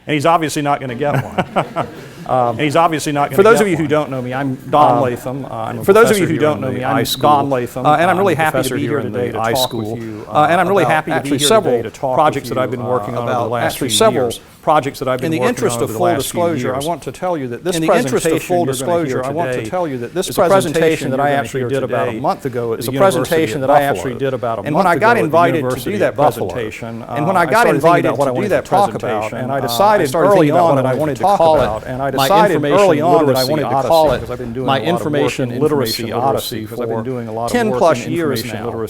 And he's obviously not going to get one. And he's obviously not going to. For those of you who don't know me, I'm Don Latham. For those of you who don't know me, I'm Don Latham, and I'm really happy to be here today to talk with you. And I'm really happy to be here today to talk projects that I've been working on over the last few years. Projects that I've been working on over the last few years. In the interest of full disclosure, I want to tell you that this presentation that I actually did about a month ago is a presentation that I actually did about a month ago. And when I got invited to do that presentation, and when I got invited to do that presentation, and I decided early on that I wanted to call it, and I decided early on that I wanted to call it my Information Literacy Odyssey, because I've been doing a lot of 10 plus years now.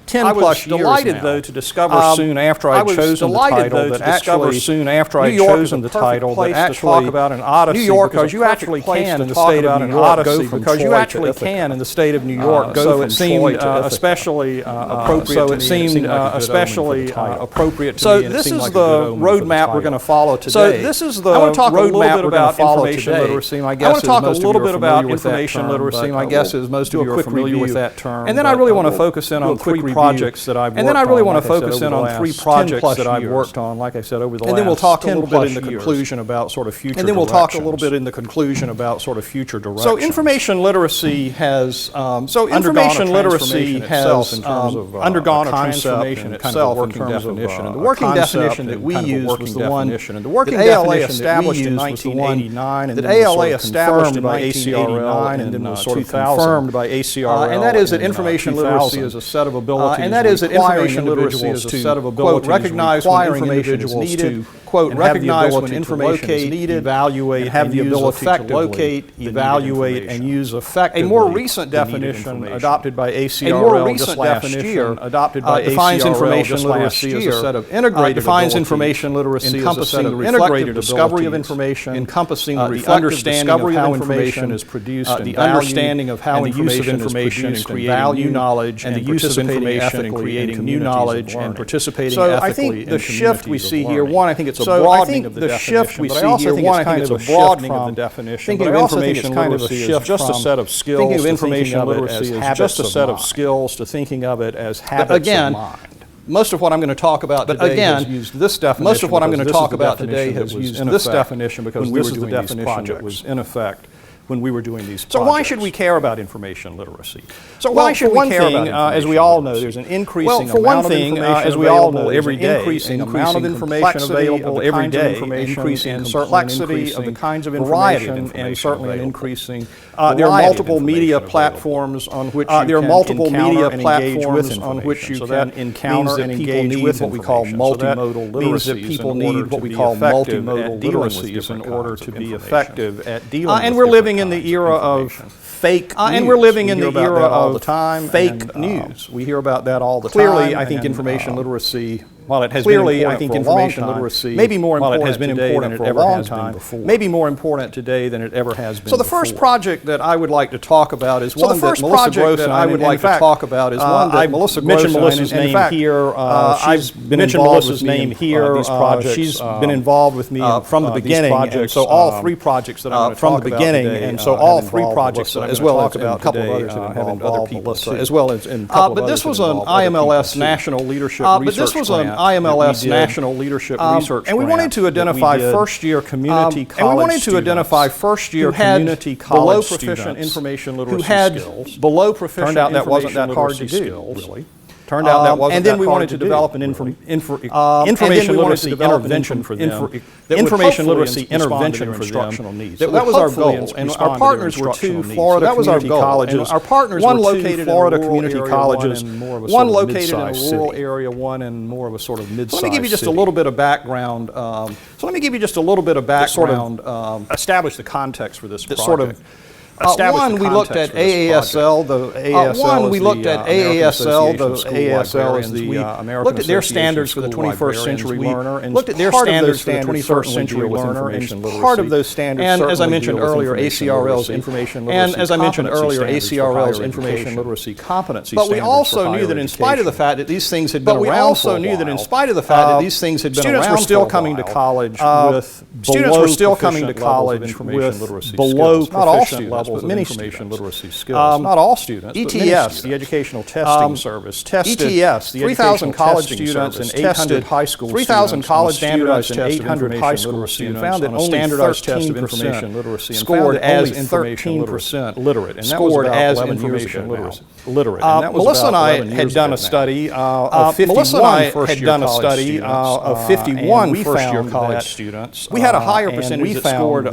10 plus years delighted, though, to discover soon after I'd chosen the title that actually New York is the perfect place to talk about an Odyssey. New York, because you actually can in the state of New York go from because you actually can in the state of New York go from Troy to especially appropriate. So it seemed especially appropriate to me. So this is the roadmap we're going to follow today. So this is the roadmap we're going to follow today. I want to talk a little bit about information literacy. My guess is most of you are familiar with that term. And then I really want to focus in on three projects that I've worked on. And then I really want to focus in on 3 projects that I've worked on, like I said, over the last 10 plus years. And then we'll talk a little bit in the conclusion about sort of future directions. And then we'll talk a little bit in the conclusion about sort of future directions. So information literacy has undergone a transformation itself in terms of definition. And the working definition that we used was the one that AILA established in 1989, and that AILA established in 1989, and then was sort of confirmed by ACRL. And that is that information literacy is a set of abilities. And that is that information literacy is a set of abilities, recognize when information is needed, quote, recognize when information is needed, evaluate, have the ability to locate, evaluate, and use effectively. A more recent definition adopted by ACRL just last year defines information literacy as a set of integrated defines information literacy as a set of integrated discovery of information, encompassing the understanding of how information is produced, the understanding of how information is produced, and value knowledge, and the use of information in creating new knowledge and participating ethically. So I think the shift we see here, one, I think it's a broadening of the definition, but I also think it's kind of a broadening of the definition. Thinking of information literacy as just a set of skills, thinking of information literacy as just a set of skills, to thinking of it as habits of mind. Most of what I'm going to talk about today has used this definition. Most of what I'm going to talk about today has used this definition because this is the definition that was in effect when we were doing these projects. So why should we care about information literacy? So why should we care about it? As we all know, there's an increasing amount of information as we all know, every day, increasing amount of information available every day, increasing complexity of the kinds of information, and certainly an increasing. There are multiple media platforms on which you can encounter and engage with information. So that encounter and engage with what we call multimodal literacies. People need what we call multimodal literacies in order to be effective at dealing with and we're living in the era of fake news. And we're living in the era of fake news. We hear about that all the time. Clearly, I think information literacy, while it has been important for a long time, maybe more important has been important for a long time, maybe more important today than it ever has been. So the first project that I would like to talk about is one that Melissa Gross and I would like to talk about is one that Melissa mentioned Melissa's name here. I've been involved with name here. She's been involved with me from the beginning, and so all 3 projects that I'm going to talk about today, and so all 3 projects as well as a couple of others that have involved Melissa, as well as in a couple of others. But this was an IMLS National Leadership Research Grant. IMLS National Leadership Research and we wanted to identify first-year community college students who had below proficient information literacy skills. Turned out that wasn't that hard to do, really. Turned out that wasn't. And then we wanted to develop an information literacy intervention for them. Information literacy intervention for instructional needs. So that was our goal, and our partners were 2 Florida community colleges. Our partners were 2 Florida community colleges. One located in a rural area, one in more of a sort of mid-sized city. Let me give you just a little bit of background. Establish the context for this project. One, we looked at AASL, the AASL is the looked at their standards for the 21st century learner, and looked at their standards for the 21st century learner, and part of those standards, and as I mentioned earlier, ACRL's information literacy competency standards. But we also knew that in spite of the fact that these things had been around for a while, students were still coming to college with below proficient levels of information literacy skills. Not all students. but many students. Literacy skills. Not all students, ETS, the Educational Testing Service, tested ETS, 3,000 college students and 800 high school students. 3,000 college students and 800 high school students found that only standardized test of information literacy scored as 13% literate, and that was about 11 years ago literate. Melissa and I had done a study of 51 first-year college students. We had a higher percentage that scored.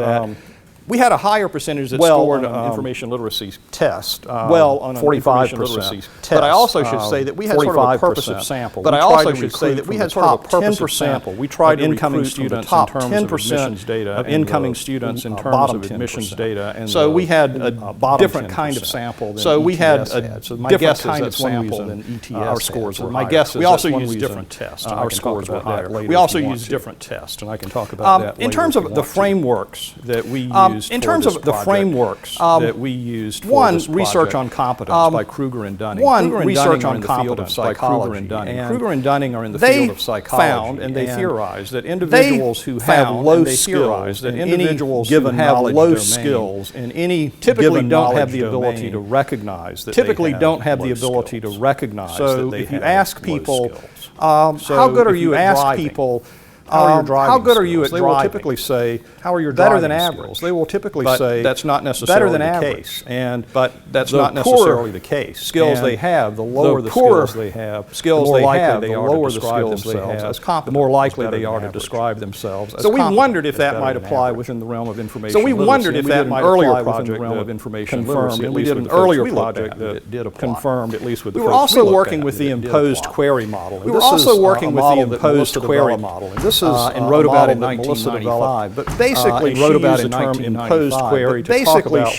We had a higher percentage that scored information literacy test, on 45%. But I also should say that we had sort of a purposive sample. But I also should say that we had sort of a purposive sample. We tried to incoming students in terms of admissions data, of incoming students in terms of admissions data, and so we had a different kind of sample. So we had a different kind of sample than ETS. Our scores were. My guess is we also used different tests. Our scores were higher. We also used different tests, and I can talk about that later. In terms of the frameworks that we used. In terms of the frameworks that we used for this project, research on competence by Kruger and Dunning. Research on competence by Kruger and Dunning. Kruger and Dunning are in the field of psychology. They found and they theorized that individuals who have low skills, that individuals who have low skills in any typically don't have the ability to recognize that typically don't have the ability to recognize that they have low skills. So if you ask people, how good are you at driving? How good are you at driving? They will typically say, how are your better than average. They will typically say, that's not necessarily the case. But that's not necessarily the case. Skills they have, the lower the skills they have, the more likely they are to describe themselves as competent. The more likely they are to describe themselves as competent. So we wondered if that might apply within the realm of information literacy. So we wondered if that might apply within the realm of information literacy. And we did an earlier project that did apply. Confirmed, at least with the folks we looked at. We were also working with the imposed query model. We were also working with the imposed query model. And wrote about it in 1995, but basically she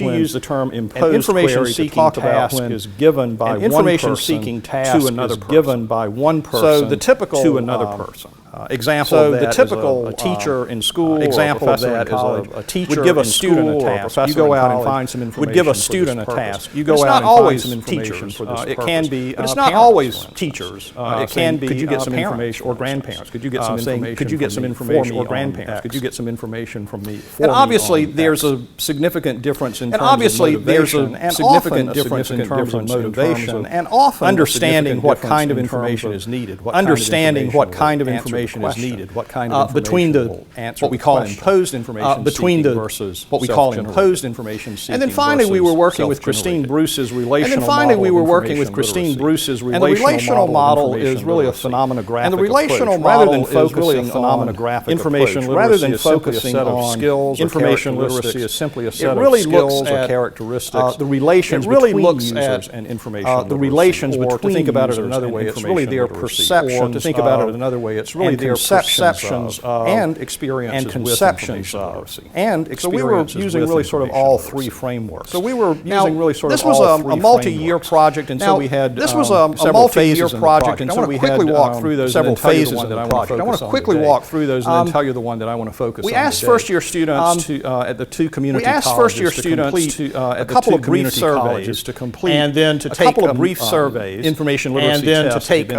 used the term imposed query to talk about when an information-seeking task is given by one person to another person. So the typical to another person. Example of that is a teacher in school. Example of that is a teacher would give a student a task. You go out and find some information. Would give a student a task. You go out and find some information for this purpose. It can be, but it's not always teachers. It can be. Could you get some information or grandparents? Could you get some information? Could you get some information or grandparents? Could you get some information from me? And obviously, there's a significant difference in terms of motivation. And significant difference in terms of motivation. And often understanding what kind of information is needed. Understanding what kind of information is needed. What kind of information between the what we call imposed information between the versus what we call imposed information seeking. And then finally, we were working with Christine Bruce's relational model. And then finally, we were working with Christine Bruce's relational model is really a phenomenographic. And the relational model is really a phenomenographic information literacy rather than focusing on skills. Information literacy is simply a set of skills or characteristics. The relations between users and information. The relations between. To think about it another way, it's really their perception. To think about it another way, it's really their perceptions of and experiences and conceptions of and experiences. So we were using really sort of all three frameworks. So we were using really sort of all three frameworks. This was a multi-year project, and so we had this was a multi-year project, and so we had quickly walk through those several phases of the project. I want to quickly walk through those and then tell you the one that I want to focus on. We asked first-year students at the two community colleges. We asked first-year students a couple of brief surveys to complete, and then to take a couple of brief surveys, information literacy tests, and then to take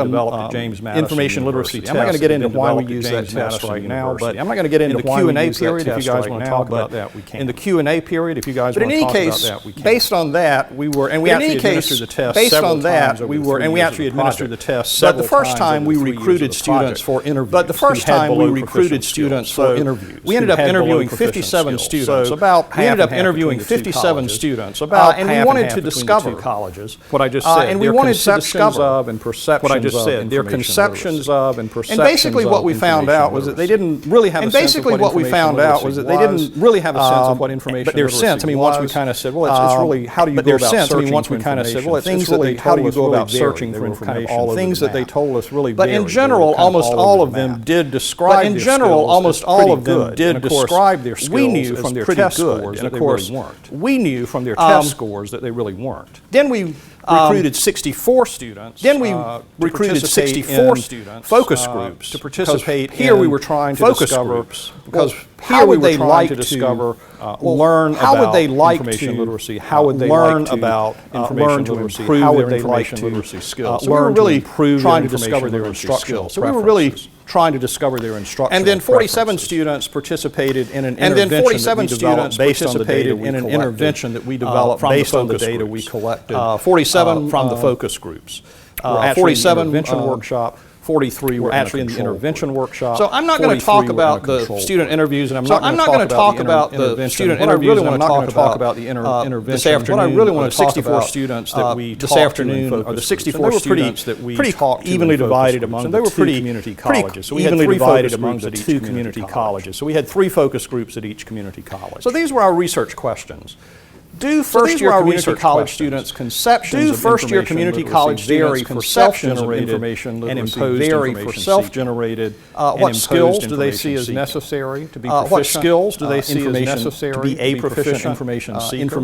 information literacy tests. I'm not going to get into why we use that test right now, but I'm not going to get into the Q&A period if you guys want to talk about that. We can. In the Q&A period, if you guys want to talk about that, we can. Based on that, we were, and we actually administered the test several times. We actually administered the test several times. But the first time we recruited students for interviews. But the first time we recruited students for interviews. We ended up interviewing 57 students. We ended up interviewing 57 students. And we wanted to discover colleges. What I just said. And we wanted to discover what I just said. Their conceptions of and perceptions of. And basically what we found out was that they didn't really have a sense of what information literacy was. But their sense, I mean, once we kind of said, well, it's really, how do you go about searching for information? Things that they, how do you go about searching for information? Things that they told us really varied. But in general, almost all of them did describe their skills. But in general, almost all of them did describe their skills. We knew from their test scores that they really weren't. We knew from their test scores that they really weren't. Then we recruited 64 students. Then we recruited 64 students focus groups to participate. Here we were trying to focus groups because how would they like to discover, learn about information literacy? How would they learn about information literacy? How would they like to literacy skills? So we were really trying to discover their instructional skills. So we were really trying to discover their instructional And then 47 students participated in an intervention based on the data we collected 47 from the focus groups. 47 intervention workshop. 43 were actually in the intervention workshop. So I'm not going to talk about the student interviews, and I'm not going to talk about the student interviews. I'm not going to talk about the intervention. This afternoon, what I really want to talk about students that we this afternoon are the 64 students that we talked to evenly divided among the two community colleges. So we had three divided among the two community colleges. So we had 3 focus groups at each community college. So these were our research questions. Do first-year community college students' conceptions of first-year community college vary for self-generated information and imposed information self-generated? What skills do they see as necessary to be proficient? What skills do they see as necessary to be a proficient information seeker?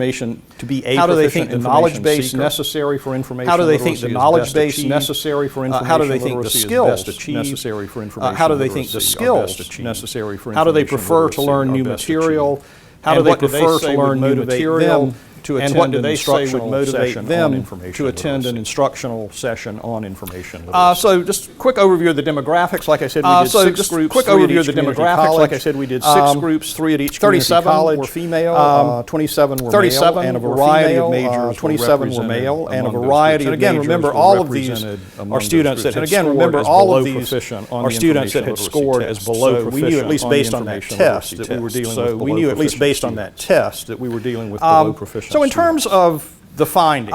To be a How do they think the knowledge base necessary for information? How do they think the knowledge base necessary for information? How do they think the skills necessary for information? How do they think the skills necessary for information? How do they prefer to learn new material? How do they prefer to learn new material? And what do they say would motivate them to attend an instructional session on information literacy? So just quick overview of the demographics. Like I said, we did 6 groups. Quick overview of the demographics. Like I said, we did 6 groups, 3 at each community college. 37 were female, 27 were male, and a variety of majors. 27 were male, and a variety of majors. And again, remember, all of these are students that had scored as below proficient on the information literacy scored as below proficient. We knew at least based on that test that we were dealing with. So we knew at least based on that test that we were dealing with below proficient. So in terms of the findings,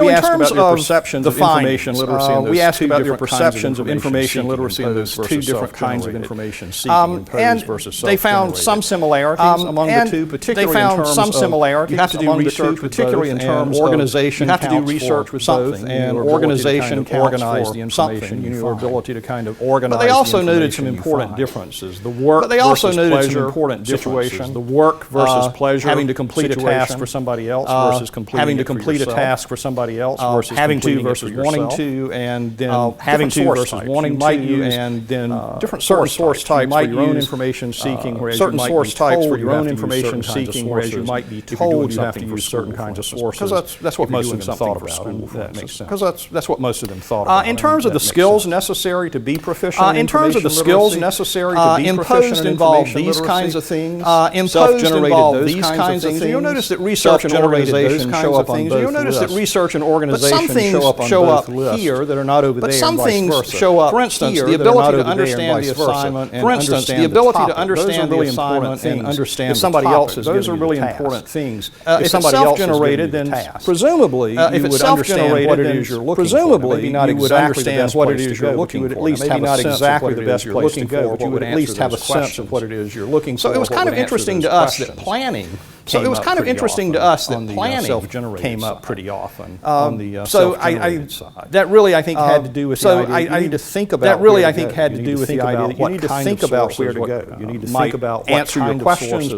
we asked about their perceptions of information literacy. We asked about their perceptions of information literacy in those 2 different kinds of information seeking, imposed versus self-generated. They found some similarities among the 2, particularly in terms of you have to do research, particularly in terms of organization. You have to do research with something, and organization organize the information. Your ability to kind of organize. But they also noted some important differences. The work versus pleasure situation. The work versus pleasure. Having to complete a task for somebody else versus completing to complete a task for somebody else versus having to versus wanting to, and then having to versus wanting to, and then different source types for your own information seeking, whereas certain source types for your own information seeking, whereas you might be told you have to use certain kinds of sources. Because that's what most of them thought about. That makes sense. Because that's what most of them thought about. In terms of the skills necessary to be proficient, in terms of the skills necessary to be proficient, involve these kinds of things. Self-generated these kinds of things. You'll notice that research and organization show up on both. You'll notice that research and organization show up on both lists. Here that are not over there. But some things show up. For instance, the ability to understand the assignment. For instance, the ability to understand the assignment and understand if somebody else is. Those are really important things. If somebody else generated, then presumably if it's self-generated, what it is you're looking for. Presumably you would understand what it is you're looking for. At least maybe not exactly the best place to go, but you would at least have a sense of what it is you're looking for. So it was kind of interesting to us that planning. So it was kind of interesting to us that planning came up pretty often on the self-generated side. That really, I think, had to do with the idea. I need to think about that. Really, I think, had to do with the idea that you need to think about where to go. You need to think about answer your questions,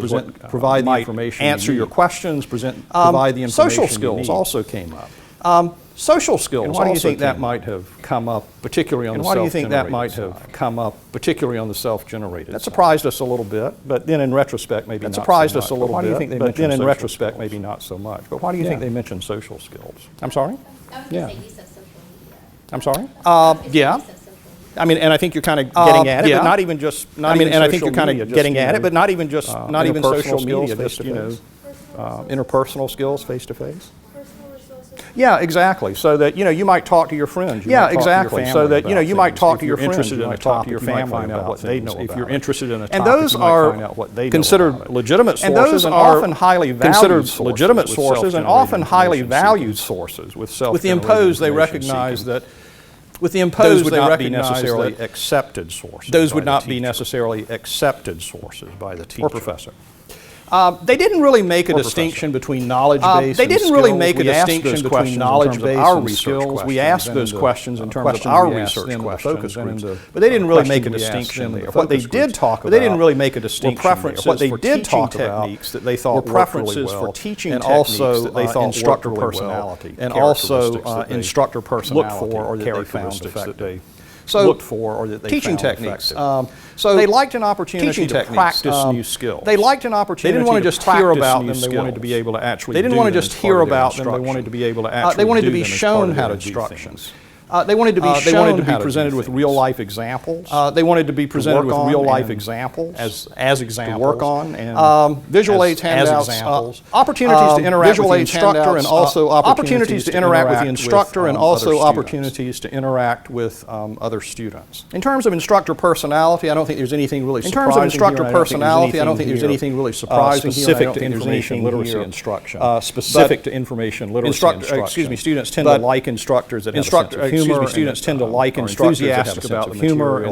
provide the information. Answer your questions, provide the information. Social skills also came up. Social skills. And why do you think that might have come up, particularly on the self-generated? Why do you think that might have come up, particularly on the self-generated? That surprised us a little bit, but then in retrospect, maybe not so much. That surprised us a little bit, but then in retrospect, maybe not so much. But why do you think they mentioned social skills? I'm sorry? Yeah. I'm sorry? Yeah. I mean, and I think you're kind of getting at it, but not even just. And I think you're kind of getting at it, but not even just. Not even social media, just interpersonal skills, face to face. Yeah, exactly. So that you might talk to your friends. Yeah, exactly. So that you might talk to your friends. You might talk to your family, find out what they know about. If you're interested in a topic, and those are considered legitimate sources, and those are often highly valued legitimate sources, and often highly valued sources with self. With the imposed, they recognize that. With the imposed, they would not be necessarily accepted sources. Those would not be necessarily accepted sources by the teacher or professor. They didn't really make a distinction between knowledge-based They didn't really make a distinction between knowledge-based and skills. We asked those questions in terms of our research focus groups, but they didn't really make a distinction there. What they did talk about, they didn't really make a distinction. Preferences what they did talk about techniques that they thought were preferences for teaching and also that they thought instructor personality and also instructor personality look for or that they found effective. looked for or that they teaching found techniques. effective. So they liked an opportunity to practice new skills. They liked an opportunity. They didn't want to just hear about them. They wanted to be able to actually. They didn't want to just hear about them. They wanted to be able to actually. They wanted to be shown how to do things. They wanted to be shown how to presented with real-life examples. They wanted to be presented with real-life examples as examples. To work on and visual aids handouts, opportunities to interact with the instructor, and also opportunities to interact with the instructor, and also opportunities to interact with other students. In terms of instructor personality, I don't think there's anything really surprising. In terms of instructor personality, I don't think there's anything really surprising specific to information literacy instruction. Specific to information literacy instruction. Students tend to like instructors that have a sense of humor. Students tend to like instructors that have a sense of humor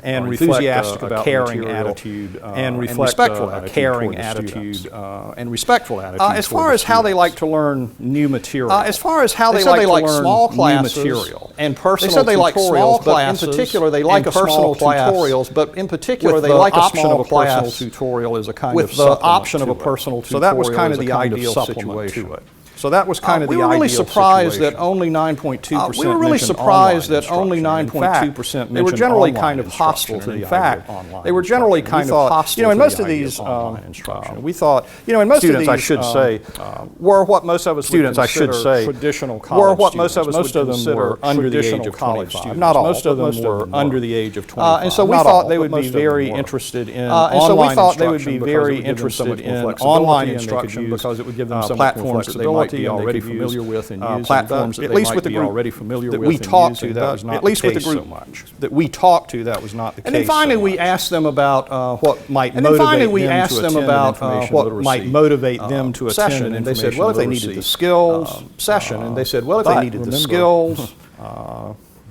and enthusiastic about caring attitude and respectful attitude and respectful attitude. As far as how they like to learn new material. As far as how they like small classes and personal tutorials. They said they like small classes, but in particular they like personal tutorials. But in particular they like a small personal tutorial as a kind of with the option of a personal tutorial. So that was kind of the ideal situation to it. So that was kind of the ideal situation. We were really surprised that only 9.2%. We were really surprised that only 9.2%. They were generally kind of hostile to the In fact, they were generally kind of hostile. In most of these, we thought, in most students, of these, I should say, were what most of us students, would consider traditional college were what most of us most would of them were under the age of 25. Not all. Most of them were under the age of 25. And so we thought they would be very interested in online instruction because it would give them some platforms that they might be already familiar with and using. Platforms at least with the group already familiar with that we talked to, that was not at least with the group so much. That we talked to, that was not the case. And then finally we asked them about what might motivate them to attend an information literacy and they said, well, if they needed the skills session, and they said, well, if they needed the skills,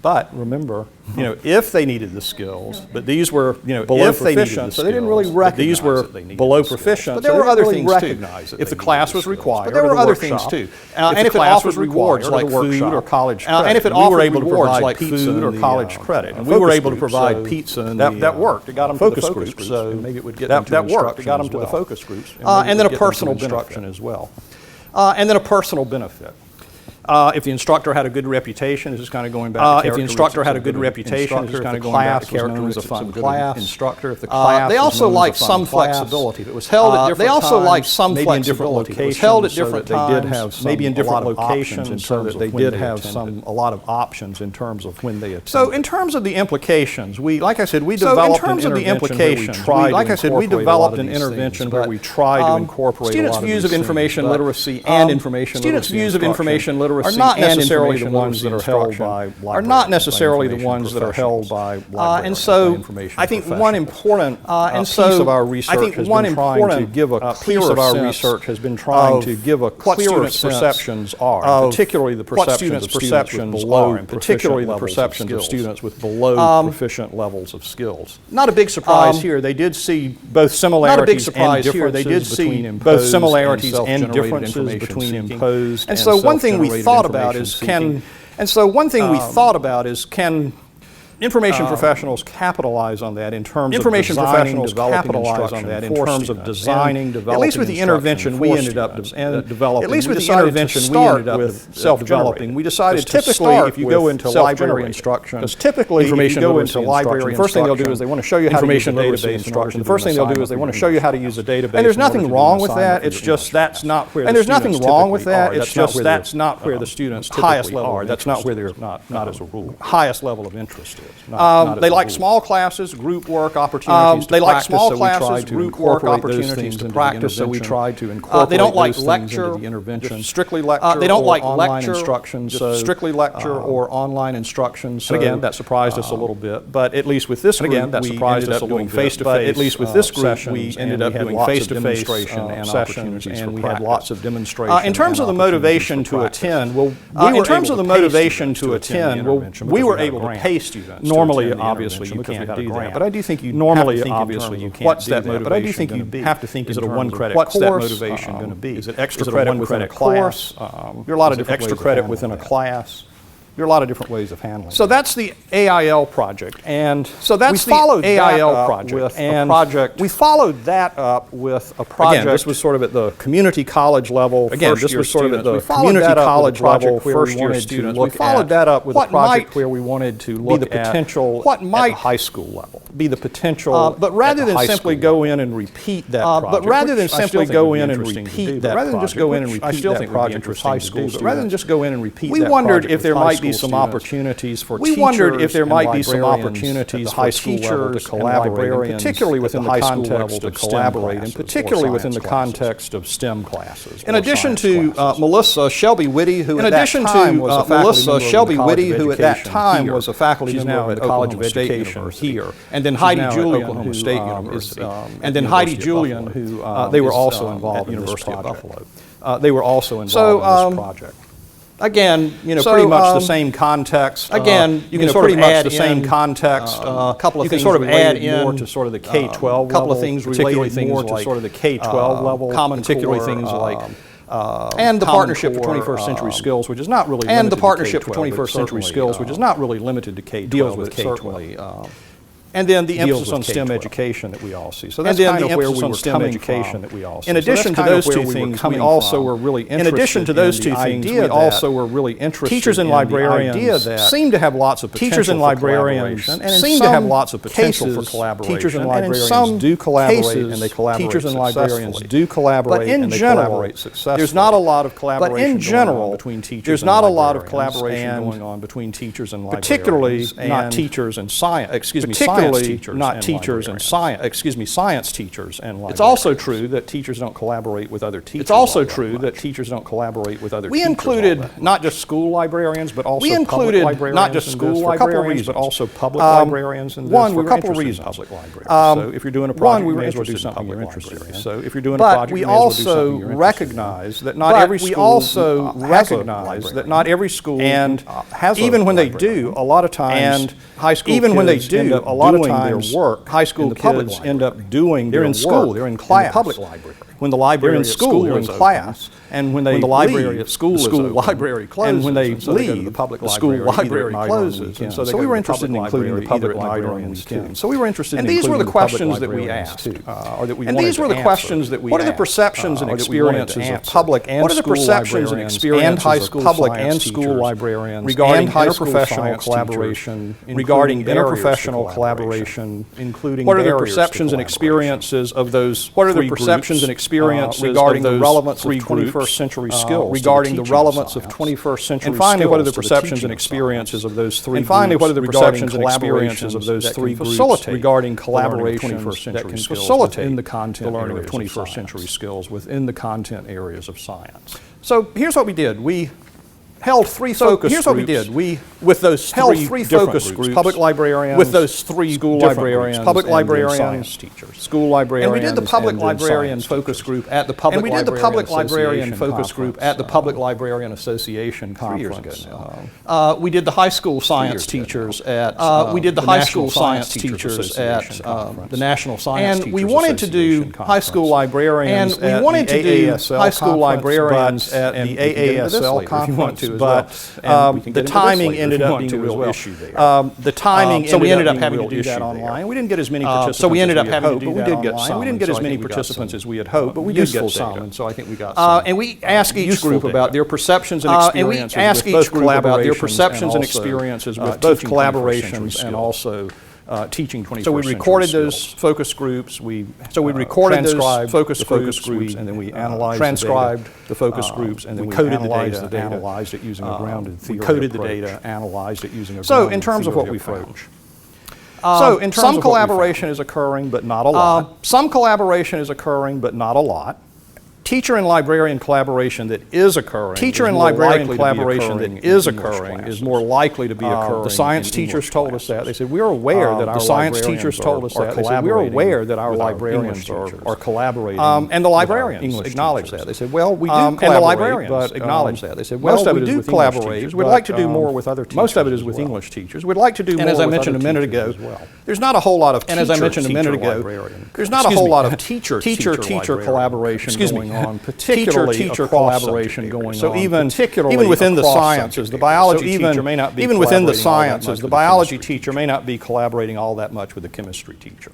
but remember, if they needed the skills, but these were, below proficient, so they didn't really recognize these were below proficient. But there were other things too. If the class was required, but there were other things too. And if it offers rewards like food or college credit, and if it offered rewards like food or college credit, and we were able to provide pizza, that worked. It got them to the focus groups. So maybe it would get them to that worked. It got them to the focus groups, and then a personal benefit as well. And then a personal benefit. If the instructor had a good reputation, this is kind of going back to if the instructor had a good reputation, this is kind of going back to characteristics of a fun instructor. If the class they also liked some flexibility. It was held at different They also times, liked some maybe flexibility. It was held at different times, they did have maybe in different locations, and so that they did have a lot of options in terms of when they attended. So in terms of the implications, like I said, we developed an intervention where we tried to incorporate students' views of information literacy and information literacy. Students' views of information literacy are not necessarily the ones that are held by are not necessarily the ones that are held by librarians. And so I think one important piece of our research has been trying to give a clearer perceptions are, particularly the perceptions of students with below proficient levels of skills. Not a big surprise here. They did see both similarities and differences between imposed and so one thing we thought about is can information professionals capitalize on that in terms of designing, developing at least with the intervention we ended up developing. At least with the intervention we ended up self-developing. We decided typically if you go into library instruction, because typically information if you go into library first thing they'll do is they want to show you how to use a database instruction. The first thing they'll do is they want to show you how to use a database. And there's nothing wrong with that. It's just that's not where. And there's nothing wrong with that. It's just that's not where the students highest level are. That's not where they're not as a rule. Highest level of interest is. They like small classes, group work opportunities to practice. So we tried to incorporate they don't like those lecture, into the intervention. Strictly lecture. They don't like online instruction. Strictly lecture or online instruction. So, and again, that surprised us a little bit. But at least with this group, again, that surprised us a little bit. Face-to-face. At least with this group, we ended up doing face-to-face sessions, and we had lots of demonstration. In terms of the motivation to attend, we were able to pay students. Normally, obviously, you can't do that. But I do think you normally, obviously, you can't what's do that motivation. But I do think you have to think is in it a terms one-credit of what's course? that motivation going to be? Is it extra credit within a class? There are a lot of different extra credit within a class. There are a lot of different ways of handling it. So that's the AIL project, and so that's we the followed AIL project with and a project. We followed that up with a project. Again, this was sort of at the community college level. Again, this was sort of at the community college level, first-year students. We followed that up with a project where we wanted to look at the potential at the high school level. Be the potential, but rather than simply go in and repeat that project, but rather than simply go in and repeat that, rather than just go in and repeat that project with high school, but rather than just go in and repeat that project, we wondered if there might be some opportunities for teachers. We wondered if there might be some opportunities for teachers to collaborate, particularly within the high school context of collaborate, and particularly within the context of STEM classes. In addition to Melissa Shelby Whitty, who at that time was a faculty member at the College of Education here, and then Heidi Julian, Oklahoma State University, and then Heidi Julian, who they were also involved in this project. They were also involved in this project. Again, pretty much the same context. Again, you can sort of add the same context. A couple of things sort of add in more to sort of the K-12 level. A couple of things related more to sort of the K-12 level. Particularly things like and the Partnership for 21st Century Skills, which is not really and the Partnership for 21st Century Skills, which is not really limited to K-12, deals with K-12. And then the emphasis on STEM education that we all see. So that's kind of where we were coming from. that we all see. In addition to those two things, we also were really interested in addition to those two things, we also were really interested teachers and librarians seem to have lots of potential teachers and librarians seem to have lots of potential for collaboration. Teachers and librarians do collaborate, and they collaborate Teachers and librarians successfully. do collaborate, But in and they general, collaborate successfully. there's not a lot of collaboration But in general, between teachers there's and not a lot of librarians, collaboration and going on between teachers and librarians. particularly not and teachers and science. Particularly science teachers not and teachers and science teachers and librarians. It's also true that teachers don't collaborate with other teachers. It's also true that teachers don't collaborate with other teachers. We included not just school librarians, but also public librarians. Not just school librarians, but also public librarians. And one, for we a were couple of interested reasons. in public librarians. So if you're doing a project, we were you may as well interested do in something public you're interested in. librarians. So if you're doing a project, we you may as well do also something you're recognize that not But every we school also has a recognize that not every school and has even when they librarian. do, a lot of times, And high school even when they kids end do, up a lot of doing their times, work high school in the public kids library. end up doing They're their in school, work they're in the class. public library. When the library They're in at school, they're in is open. class. And when they the library leave, at school the is school open. library closes. And when they and so they go to leave, the public the school library, either library at night or on closes. weekends. And So so they we go were to the interested in public including the library public either at night or library on on weekends. weekends. So we were interested in And these were the including public questions that we librarians, asked, too, or that we and wanted these were to the answer. questions that we What are the asked, perceptions and or that we wanted to experiences of answer. public and What are the school perceptions and librarians experiences and high of school public science and school teachers librarians regarding and high school interprofessional science collaboration, teachers, regarding including interprofessional barriers to collaboration, including What are the barriers to perceptions and collaboration? experiences of those What are the three perceptions groups, and experiences regarding of the those relevance three of 21st groups, century skills to regarding the teaching of relevance of science? 21st century And finally, what are the skills to perceptions teaching and of experiences science? of those three And finally, groups what are the regarding perceptions and experiences of those collaborations three that can groups facilitate regarding the learning of collaborations 21st that century can skills facilitate within the content the learning of areas 21st science? century skills within the content areas of science? So here's what we did. We held three So focus here's groups. what we did. We with those held three different focus groups, groups, public librarians, with those three school different librarians, groups, public and then librarians, science teachers, school librarians, and we did the public and then librarian science focus teachers. group at the public. And we did the public librarian Association focus group conference, at the Public Librarian Association 3 years conference. ago now. We did the high school science years ago teachers at. We did the the high National school science teachers teachers at conference. the National Science And Teachers we wanted to do Association high school conference. librarians And we at wanted the to do AASL high school conference, librarians but- at and the we can get into this AASL later if you want conference, to as but well. And we can the get into this timing later if ended you up want being to a as real well. issue there. The timing So we ended up being a having to real do that issue online. there. We didn't get as many participants. So we ended as up we had having to hoped, do but we that did get online, some. We didn't and get so as I many think we got participants some, as we had hoped, but we did useful get some. data. And so I think we got some. And we asked each Useful group data. about their perceptions and And we experiences asked with each both group about their collaborations perceptions and also, experiences with both teaching 21st century collaborations skills. and also teaching 21st So we century recorded skills. those focus groups. We recorded those transcribed focus the groups, and then we analyzed transcribed the focus groups, and then we coded analyzed the data, analyzed it using a grounded theory we coded approach. the data, analyzed it using a So grounded in terms of what theory we approach. found. So in terms some of what we collaboration is occurring, but not a lot. Some collaboration is occurring, but not a lot. Teacher and librarian collaboration that is occurring Teacher is and more librarian likely to be collaboration occurring that is in English occurring classes. is more likely to be occurring. The science in teachers English told us classes. that. They said, we're aware that our The science librarians teachers told us are that. They said, we're collaborating aware that our with our librarians English teachers. are collaborating. And the with our librarians English acknowledged teachers. that. They said, well, we do And the collaborate, librarians but acknowledged that. They said, most well, of we it is do with English collaborate. teachers, We'd but, like to do more with other teachers. Most of it is as with well. English teachers. We'd like to do more And as I with mentioned a other minute teachers ago, as well. there's not a whole lot of And as I mentioned a minute ago, librarian. There's not a whole lot of teacher-teacher collaboration going on, particularly teacher collaboration going on. So even within the sciences, the biology teacher may not be even within the sciences, sciences, the biology teacher may not be collaborating all that much with the chemistry teacher.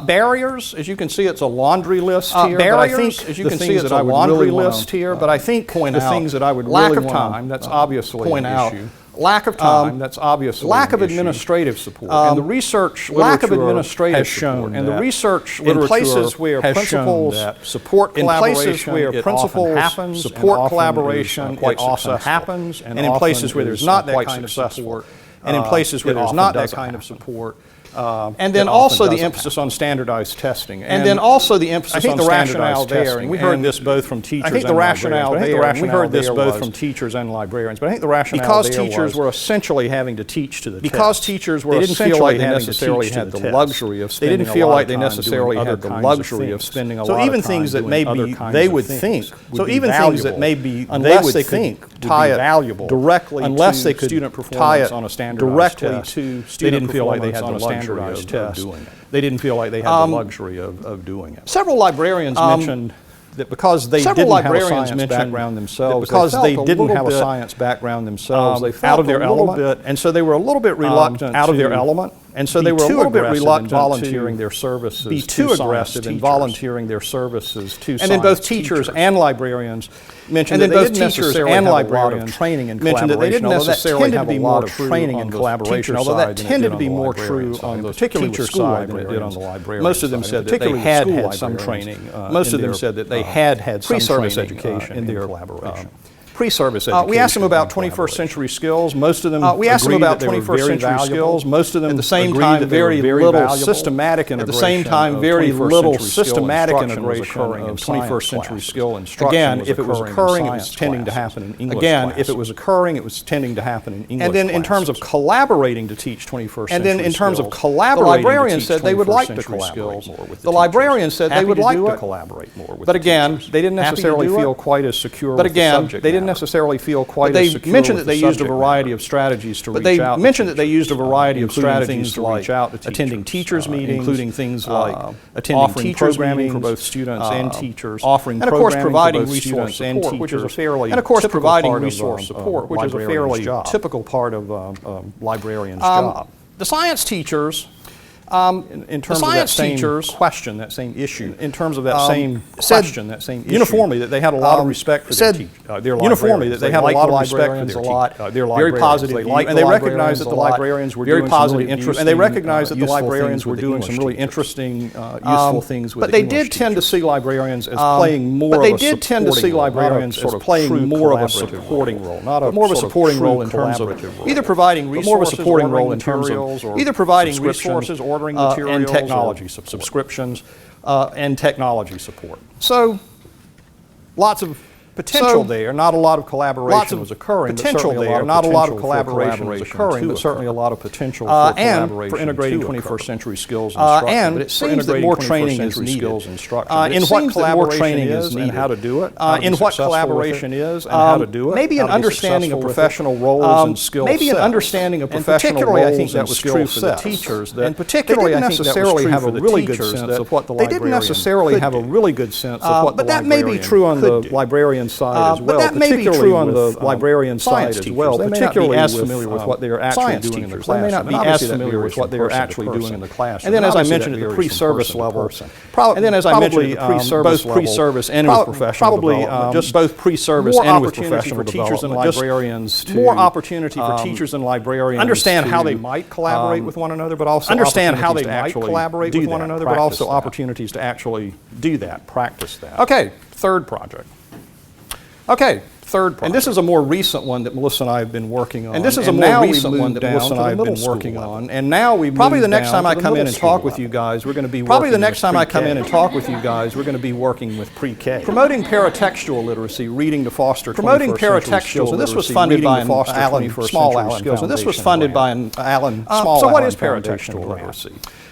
Barriers, as you can see, it's a laundry list here. Barriers, as you can see, it's a laundry list here. But I think the things that I would lack really of time. That's obviously point an out. issue. Lack of time. That's obviously lack of an issue. administrative support. And the research lack of literature administrative has support. shown And the that research in literature places where has principals shown that support in collaboration, places where it principals often happens, support and collaboration, often is, quite it also successful. happens, and in places where there's not that kind of support, and in places where there's not that kind of support. And then also the emphasis on standardized testing. And then also the emphasis on standardized rationale there, testing. and we heard this both from teachers I think the and rationale librarians. there, we heard this both from teachers and librarians, but I think the rationale because there teachers was were essentially having to teach to the because test. teachers were They didn't feel like they necessarily had the luxury of spending They didn't feel a lot like of they time necessarily doing had other the kinds luxury of of spending a So lot even of time things that doing maybe other kinds they of would things think So would be even valuable, things that maybe unless they they would think could tie be it valuable directly unless to they could student tie performance it on a standardized directly test. to They student didn't feel like they performance had on the a standardized standardized test. doing it. They didn't feel like they had the luxury of doing it. Several librarians mentioned that because they didn't have a science background themselves, because they didn't have a science background themselves, they out felt of their a little element, bit, and so they were a little bit reluctant out of their to element, and so they were a too little bit aggressive reluctant in volunteering to their services be to too science aggressive in teachers. volunteering their services to And then both science teachers teachers. and librarians mentioned And that then they both didn't teachers necessarily and have a lot of librarians training and mentioned that they didn't collaboration, necessarily although that have a tended to be lot more of true training on and the collaboration, teacher although side that than it tended did to on be the more librarian true side, on the particularly teacher with school side than it did on librarians. the librarian Most of them side. said that Particularly they had school had some librarians. training. Most in of them their, said that they had some pre-service training, education in their collaboration. Pre-service education. We asked them about and 21st century skills. Most of them we asked them agreed about that they were 21st very century valuable. skills. Most of them At the same agreed time, that they were very very little valuable. systematic At the integration. same time, of very 21st little century skill systematic instruction was integration occurring of in 21st century classes. skill instruction. Again, was if it was occurring in occurring, it was science tending to classes. happen in English Again, classes. if it was occurring, it was tending to happen in English And then in terms of classes. collaborating to teach 21st century And then in terms of skills, collaborating the librarians to teach said they would 21st like to century collaborate skills, more with the librarians said they Happy would to like do to it. collaborate more with But the again, teachers. they didn't Happy to necessarily do it. feel quite as secure But with the again, subject they didn't matter. necessarily feel quite But as they secure mentioned with that they the used a subject variety matter. of strategies to But reach they out to mentioned that they teachers, used a variety of including strategies things to like reach out to attending teachers, teachers meetings, including things like attending offering teachers programming meetings, for both students and teachers, offering and of course programming providing for both resource students and support, which is a teachers, fairly and of course typical providing part of, resource support, which is a librarian's fairly job. typical part of a librarian's job. The science teachers, In terms of that same question, that same issue, in terms of that same question, that same issue, uniformly that they had a lot of respect for their librarians. Uniformly that they had a lot of respect for their librarians, very positive, and they recognized that the librarians were very doing positive, some really interesting, and they recognized that the useful librarians things were with doing English some really teachers. interesting, useful things with But they English did tend to teachers. see librarians as playing more But of they a did tend to see supporting role, librarians not a as sort of playing true more of a collaborative supporting role, not a more of a sort of supporting true role in terms of collaborative role. either providing But more of a resources, supporting role ordering in terms materials, of or either providing subscriptions, resources, ordering and materials, technology or support. subscriptions, and technology support. So, Lots of potential there. Not a lot of collaboration was occurring. Potential there. Not a lot of collaboration was occurring, but certainly a lot of potential for and collaboration for integrating to 21st occur. century skills instruction. And But it seems that more training is needed in what collaboration is and how to do it. In what collaboration is and how to do it. Maybe an understanding of professional roles and skill sets. Maybe an understanding of professional roles I think that and was skill true for the sets. teachers. And particularly, I think that was true for the teachers. They didn't necessarily have a really good sense of what the librarian could do. But that may be true on the librarian side as well. But that may be true on the librarian side as well, particularly as familiar with what they're actually doing in the classroom. They may not be as familiar with what they're actually doing in the classroom. And then, as I mentioned, at the pre-service level, and then as I mentioned, both pre-service and with professional development, just both pre-service and with professional teachers and librarians to more opportunity for teachers and librarians understand to how they might collaborate with one another, but also understand how they might collaborate with one another, but also opportunities to actually do that, practice that. Okay, third project. Okay, third project. And this is a more recent one that Melissa and I have been working on. And this is a more recent one that Melissa and I have been working on. And now we've probably the moved next down time I to the come in middle and talk school with you guys, we're going to be Probably the working next with time I pre-K. come in and talk with you guys, we're going to be working with pre-K. Promoting peritextual literacy, reading to foster 21st century skills. And this was funded by an Small Allen Foundation. So what is peritextual literacy?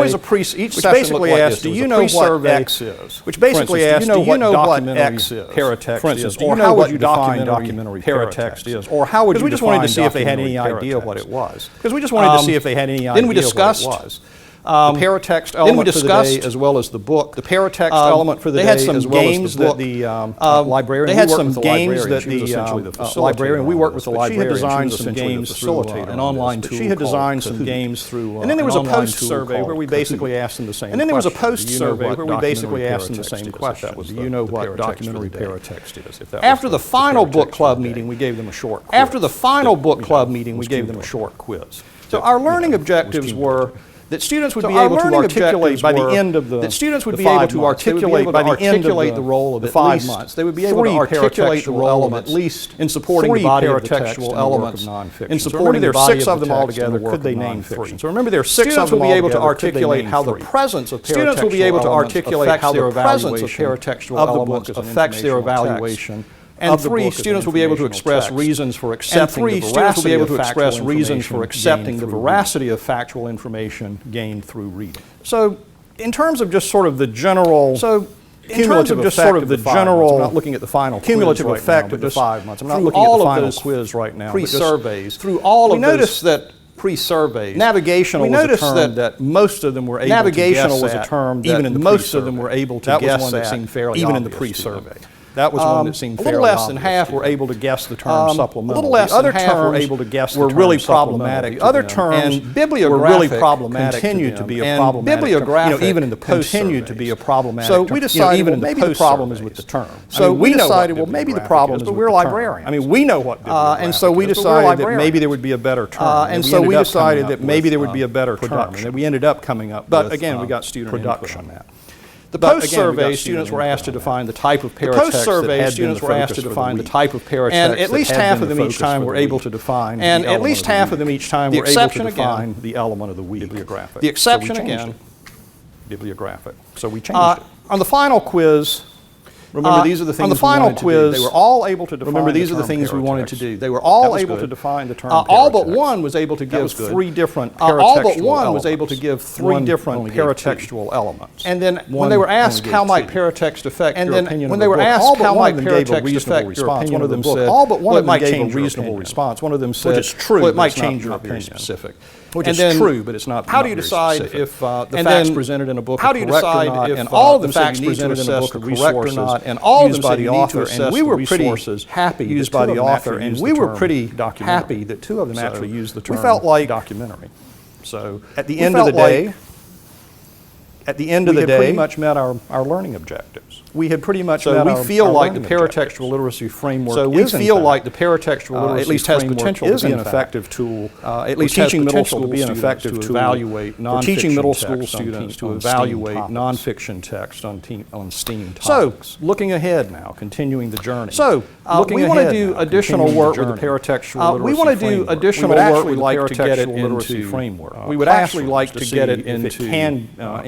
always each session looked like this. Do you know what X is? Which basically asks, do you know what X is? Paratext is. Or how would you define documentary paratext is? Or how would you define? Because we just wanted to see if they had any idea what it was. Because we just wanted to see if they had any idea what it was. the paratext element for the day, as well as the book. The paratext element for the day, as well as the book. They had some games that the librarian. They had some games that the librarian. We worked with the librarian. She had designed some games through an online tool. She had designed some games through. And then there was a post survey where we basically asked them the same. And then there was a post survey where we basically asked them the same question. Do you know what documentary paratext is? After the final book club meeting, we gave them a short quiz. After the final book club meeting, we gave them a short quiz. So our learning objectives were that students would be able to articulate by the end of the 5 months. They would be able to articulate the role of at least in supporting the body of the textual elements in supporting the body of the text. There are 6 of them altogether. Could they name 3? So remember, there are 6 of them altogether. Students will be able to articulate how the presence of peritextual elements affects their evaluation. And 3, students will be able to express reasons for accepting the veracity of factual information gained through reading. So, in terms of just sort of the general, cumulative effect of the general, I'm not looking at the final cumulative effect of the 5 months. I'm not looking at the final quiz right now. Pre-surveys. Through all of those, we noticed that pre-surveys. Navigational was a term that most of them were able to guess at. Navigational was a term that most of them were able to guess at, even in the pre-survey. That was one that seemed fairly obvious. A little less than half were able to guess the term supplemental. A little less than half were able to guess the term really problematic. Other terms were really problematic. Continued to be a problematic. Bibliographic, even in the post continued to be a problematic. So we decided, well, maybe the problem is with the term. So we decided, well, maybe the problem is with the term. But we're librarians. I mean, we know what bibliographic is. And so we decided that maybe there would be a better term. And so we decided that maybe there would be a better term. And then we ended up coming up with, but again, we got student input on that. The post-survey, students were asked to define the type of paratext and at least half of them each time were able to define the element of the week. The exception again, bibliographic. So we changed it. On the final quiz, remember, these are the things we wanted to do. They were all able to define the term paratext. They were all able to define the term paratext. All but one was able to give 3 different paratextual elements. And then when they were asked how might paratext affect your opinion of the book, all but one of them gave a reasonable response. One of them said, well, it might change your reasonable response. One of them said, well, it might change your opinion. Specific. Which is true, but it's not. How do you decide if the facts presented in a book are correct or not? And all of the facts presented in a book are correct or not? And all of them by the author, and we were pretty happy used by the author, and we were pretty happy that 2 of them actually used the term. We felt like documentary. So at the end of the day, we had pretty much met our learning objectives. We had pretty much met our learning objectives. So we feel like the paratextual literacy framework at least has potential to be an effective tool. At least teaching middle school to be an effective tool to evaluate nonfiction teaching middle school students to evaluate nonfiction text on STEAM topics. So looking ahead now, continuing the journey. So we want to do additional work with the paratextual literacy framework. We want to do additional work with the paratextual literacy framework. We would actually like to get it into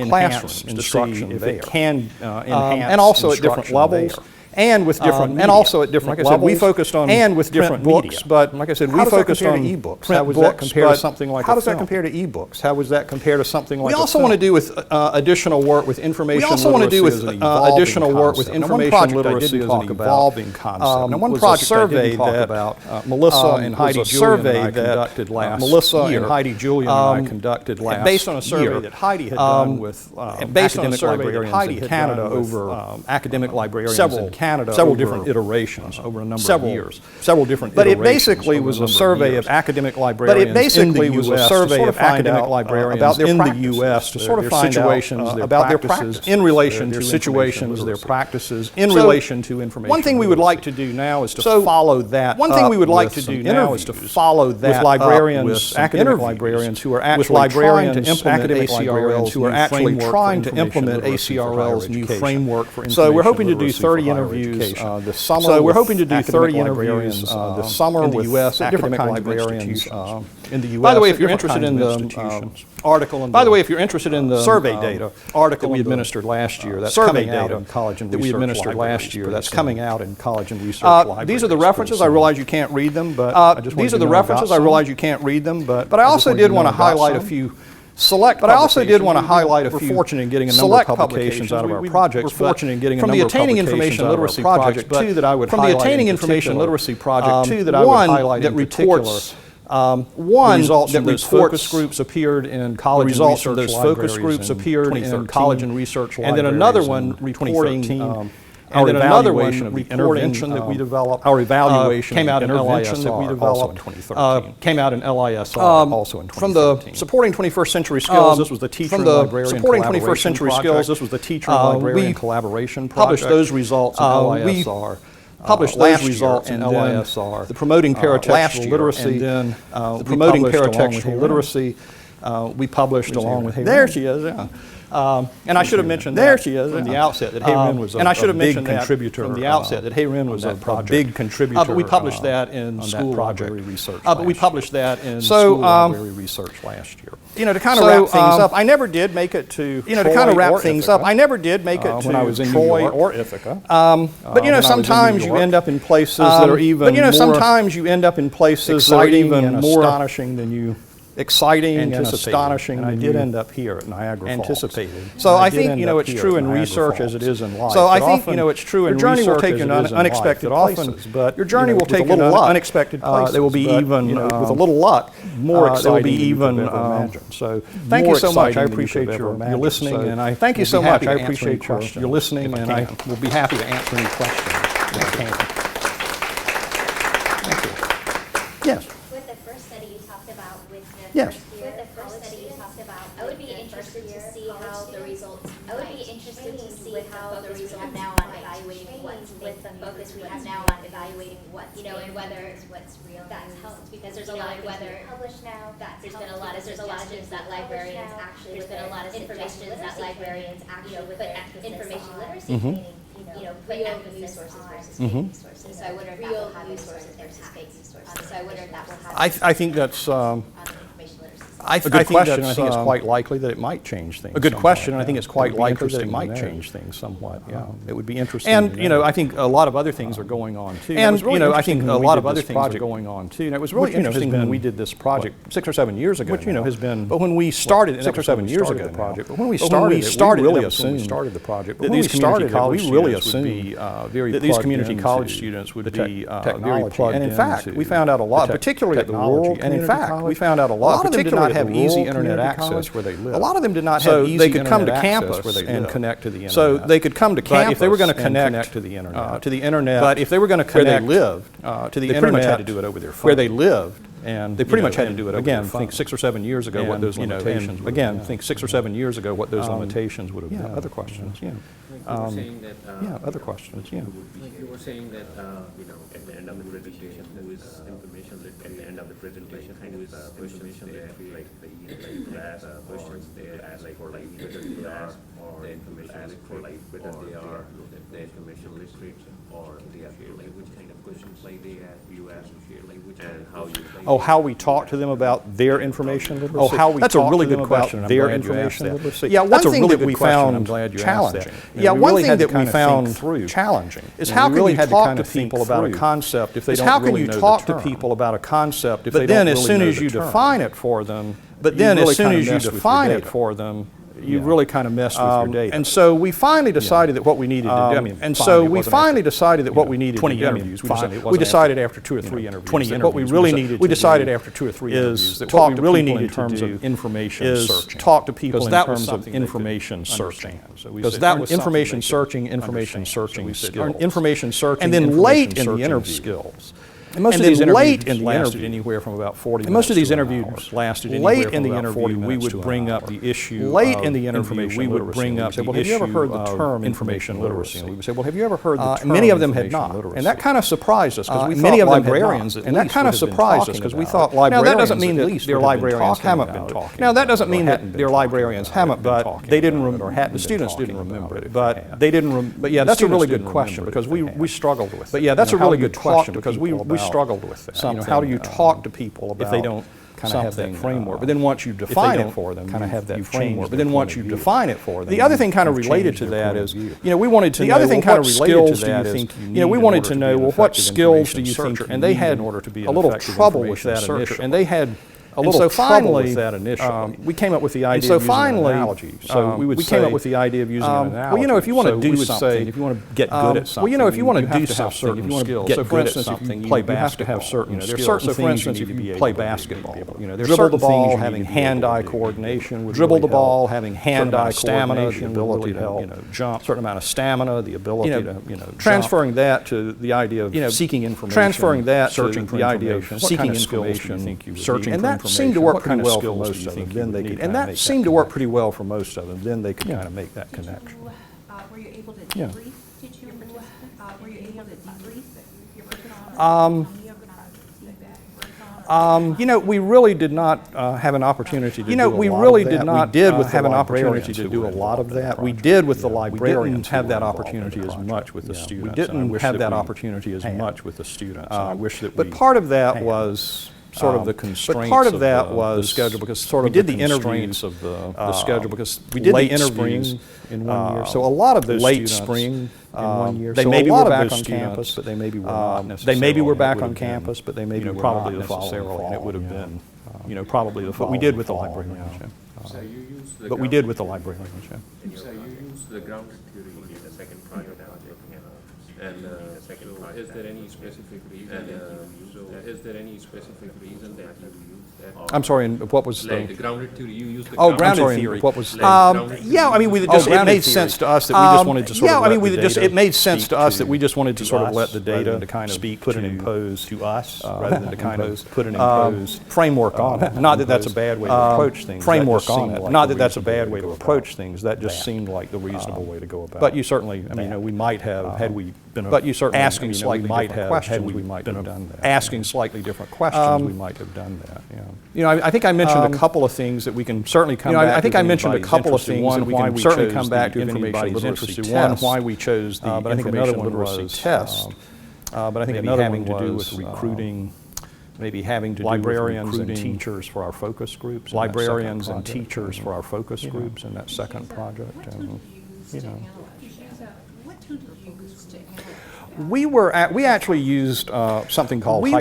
classrooms instruction if it can enhance, and also at different levels, and with different media. And also at different levels. Like I said, we focused on and with different books, but like I said, we focused on e-books. How does that compare to something like How does that compare to e-books? How does that compare to something like? We also want to do with additional work with information literacy. We also want to do with additional work with information literacy as an evolving concept. Now, one project survey that Melissa and Heidi Julian conducted last year, based on a survey that Heidi had done with academic librarians in Canada over academic librarians in Canada, several different iterations over a number of years. Several different iterations. But it basically was a survey of academic librarians in the U.S. to sort of find out about their practices, to sort of find out about their practices in relation to situations, their practices in relation to information. One thing we would like to do now is to follow that. One thing we would like to do now is to follow that with librarians, academic librarians who are actually trying to implement ACRL's who are actually trying to implement ACRL's new framework for information. So we're hoping to do 30 interviews this summer. So we're hoping to do 30 interviews this summer in the U.S. academic librarians in the U.S. By the way, if you're interested in the article, by the way, if you're interested in the survey data article we administered last year, that's coming out in college and research. That we administered last year, that's coming out in college and research libraries. These are the references. I realize you can't read them, but these are the references. I realize you can't read them, but I also did want to highlight a few. But I also did want to highlight a few. We're fortunate in getting a number of publications out of our projects. We're fortunate in getting a number of publications out of our projects. But from the Attaining Information Literacy Project, two that I would highlight in particular. One, results that from those reports focus groups appeared in college and results research from those libraries focus groups in appeared in 2013. college and research And then libraries another in one reporting 2013. our And then another one evaluation of the reporting, intervention that we developed. Our evaluation came of out the in intervention that we LISR developed also in 2013. came out in LISR also in 2013. From the supporting 21st century skills, this was the teacher and librarian supporting 21st collaboration century project. skills, this was the teacher and librarian collaboration project. Published those results in LISR. Published those results in LISR. The promoting peritextual literacy, and then the promoting peritextual literacy, we published along with Hayren. There she is, yeah. And I should have mentioned There that she is, from yeah. the outset that Hayren was and I should a have big mentioned that contributor from the outset that Hayren was a big contributor. But we published that in on school that project. library research. But we published that in So, school library research last year. You know, to kind of wrap things up, I never did make it to to kind of wrap things up, I never did make it to when I was in New Troy York. or Ithaca. But you know, sometimes you end up in places that are even but you know, more sometimes you end up in places that are exciting even and more astonishing than you exciting and anticipated. astonishing. And I than did you end up here at Niagara Falls. anticipated. So And I did think, end you know, up it's here true at in Niagara research Falls. as it is in life. So I But think, often you know, it's true in your journey will research take as you it in is in unexpected life. places, But but your journey you know, will take with you a little in luck, unexpected places. They will be But, even, you know, with a little luck, more they will exciting be than you even. could ever imagine. So Thank more you so much. exciting I than you appreciate could ever your imagine. listening, So and I thank you will so be much. happy I to answer any appreciate questions your listening, if I and I can. will be happy to answer any questions. Yes. With the first study you talked about, with the Yes. first year, with the first study you talked about, I would be interested to see how the results. I would be interested to see how the results now on evaluating what's with the focus we have now on evaluating what's, you know, and whether what's real. That's helped because there's a lot of whether published now. There's been a lot of suggestions that librarians actually. There's been a lot of suggestions that librarians actually put information literacy meaning. You know, put emphasis sources versus fake news sources. So I wonder if that will have real sources versus fake news sources. So I wonder if that will have. I think that's Information literacy. a good question. I think it's quite likely that it might change things. A good somewhat. question, and I think it's quite It would be likely that it interesting might to know. change things somewhat. Yeah, it would be interesting. And, to you know, I think a lot of other things are going on, too. And, you know, I think a lot of other things are going on, too. And it was really interesting when we did this project 6 or 7 years ago. Which, you know, has been. But when we started, 6 or 7 years ago, the project. But when we started, we really assumed started the project. that these community college really students would be very that these plugged community into college students would the be very technology. plugged And in fact, into we found out a lot, the particularly at the rural technology. And in community fact, college. we found out a lot, of them did not particularly at have the easy rural internet community access college where they live. A lot of them did not So have easy they could come to internet campus access where they and live. connect to the internet. So they could come to But campus if they were going to and connect to the internet, internet, but if they were going to where connect they lived to the they internet, pretty much had to do it over their phone. where they lived, and They pretty you much know, had to do it over again. their phone. Think 6 or 7 years ago what And, those you know, limitations. and would again, have think 6 or 7 years ago what those limitations would have been. Other questions, yeah. saying that, Other questions, yeah. like you were saying that, you know, at the end of the presentation, who is information literacy, at the end of the presentation, who is information literacy, like the last questions they ask, like, or like whether they are, or the information literate, whether they are the information literate, or they are share language kind of questions, like they ask, you ask to share language, and how you. Oh, how we talk to them about their information literacy? Oh, how we That's a talk really to them good about question. and I'm their glad you asked information that. literacy. Yeah, one That's a thing really that we good question, found I'm glad you asked challenging. that. Yeah, We one really thing had to that we kind of found think through. challenging Is and how we can really you had talk kind to of think people about a through concept if they is don't how can really you know the talk to term? people about a concept if But they then don't as really soon know as the you term? define it for them, But you then really as soon kinda as you mess with your define it data. for them, you Yeah. really kind of messed with your data. And so we finally decided that what we needed to do, I mean, and so finally, it we wasn't finally after, decided that you what know, we needed 20 to do, I mean, interviews. We finally, decided- we wasn't decided after, after 2 or you 3 know, interviews. 20 that what we interviews. really We needed we to decided do after 2 or 3 is interviews that talk what we to really people needed in terms to do of information is searching. talk to people Because in that was terms of something they could information searching. understand. So we Because said that was information something they could searching, information understand. So searching we said, skills. information searching, And then information late in the searching interview, skills. And most And of these then interviews late in the lasted interview- anywhere from about 40 And most of minutes these to an interviews hour. lasted anywhere Late from in the about 40 interview, we minutes would to an bring up hour. the issue Late of in the interview, information we would literacy. bring And we up said, the well, have you ever issue heard the of term information literacy. And we would say, well, have you ever heard the term And many of them had information not. literacy? And that kind of surprised us because we many thought of them had librarians not. at And that least kind of would have been surprised us talking because we about thought it. Now, that librarians doesn't mean at that least their would have been librarians talking haven't about been it. talking Now, that about doesn't it, mean or that hadn't been their talking librarians about it, haven't, been but talking they didn't, about it, or hadn't the been students talking didn't about remember it it. if But they had. they didn't, but yeah, The that's a really students good didn't question remember it because if we they had. we struggled with it. But yeah, that's You a know, how really do you good talk question to because we people about struggled with that. You know, how do you talk to people about if they don't kind of have that something, framework? But then once you define it don't for them, kind of have that you've framework. changed But their then point once of you view. define it for them, The other thing kind of you've related changed to their that point of is, view. you know, we wanted to The know, other thing well, kind what of related to skills do that you is, think you need you know, we in wanted order to be know, an well, what effective skills do information you think searcher? you And they need had in order to be a an little effective trouble with information that searcher? initially. And they had a little trouble with that initially. We came up with the idea of using an analogy. So we came up with the idea of using an analogy. Well, you know, if you want to do something, if you want to get good at something, well, you know, if you want to do have something, certain skills. Get so, for instance, if you play basketball, you have to have certain skills. There's certain things if you play basketball, there's dribble the certain ball, things having hand-eye coordination, dribble the ball, having hand-eye stamina, the ability to jump, certain amount of stamina, the ability to transferring that to the idea of seeking information, transferring that searching to the idea of seeking information, searching and that seemed to work pretty well for most of them. Then they could, and that seemed to work pretty well for most of them. Then they could kind of make that connection. Were you able to debrief? Did you were you able to debrief your person you know, we really did not have an opportunity to do a lot of that. We did have an opportunity to do a lot of that. We did with the librarians. We didn't have that opportunity as much with the students. We didn't have that opportunity as much with the students. I wish that we But part of that was sort of the constraints. But part of that the was schedule because sort of we did the the interviews of the schedule because we did the late interviews spring in 1 year. So a lot of those late students, spring in 1 year. they So maybe a lot were of back those on students, campus, but they maybe were not necessarily. they maybe were back It on would have campus, been, but they maybe were probably not the following necessarily, fall. and it would have Yeah. been, probably the fall. But we did with the fall, librarians. yeah. So you use the But we did with the librarians. Yeah. So you use the grounded theory in the second project that I was looking at. And so is there any specific reason that you use that? I'm sorry, and what was Like the the? grounded theory, you use the Oh, grounded grounded theory. theory. What was? Yeah, I mean, we just, it grounded made theory. sense to us that we just wanted to sort of let the data it made sense speak to us that we just wanted to sort of us, let the rather data than to kind of speak put an to- impose to us rather than to kind of put an imposed framework on it. Not that that's a bad way to approach things. framework That just on seemed it. like Not the that that's a reasonable bad way to go approach about things. That just that. seemed like the reasonable way to go about. But you certainly, I mean, that. we might have, had we been But you certainly, asking we slightly might different have, questions, had we we might been have done that. asking slightly different questions, we might have done that, yeah. You know, I think I mentioned a couple of things that we can certainly come back to. I think if I mentioned a anybody's couple of interested. things One, that we why can we certainly chose come the back to if information anybody's literacy interested. test. One, why we chose the but I think information another one literacy was, test. But I think maybe another having one to do was with recruiting maybe having to librarians do with and recruiting teachers for our focus groups. librarians and teachers teachers for our focus groups in that second project. What And, tool did you use to analyze? What tool did you use to analyze? we actually used something called We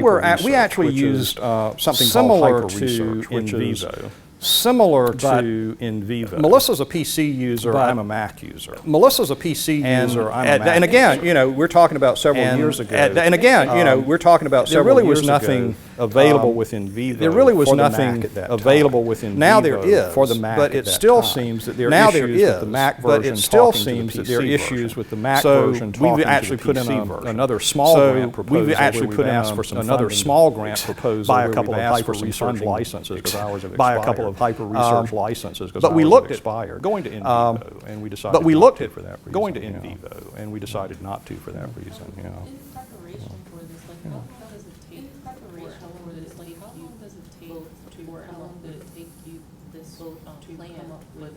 actually used something similar called to hyper-research, which in is vivo. similar But to in vivo. Melissa's a PC user, But I'm a Mac user. Melissa's a PC And- user. I'm a and- Mac and again, user. You know, we're talking about several And- years ago. and again, you know, we're talking about there several really was years nothing ago, available with in vivo. there really was for the nothing Mac at that available time. with in Now vivo there is for the Mac but at it that still time. seems that there are Now issues there with is, the Mac but version it still talking to the seems that there are PC issues version. with the Mac So version we've talking actually to the put in PC version. another small So grant proposal. we've actually where put we've in asked for some another funding small grant proposal by a where couple we've of asked for some hyper-research funding licenses because ours have by a expired. couple of hyper-research licenses because but we ours looked have at expired. going to in Um, vivo, and we decided But we not looked to at for that reason. going to in you know. vivo, and we decided not to for that reason. You know. In preparation for this, like, how long does it take? In preparation for this, like, how long does it take to, or how long did it take you this to come up with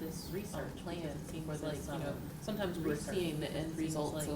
this research plan? It seems like, you know, sometimes we're seeing the end result, like,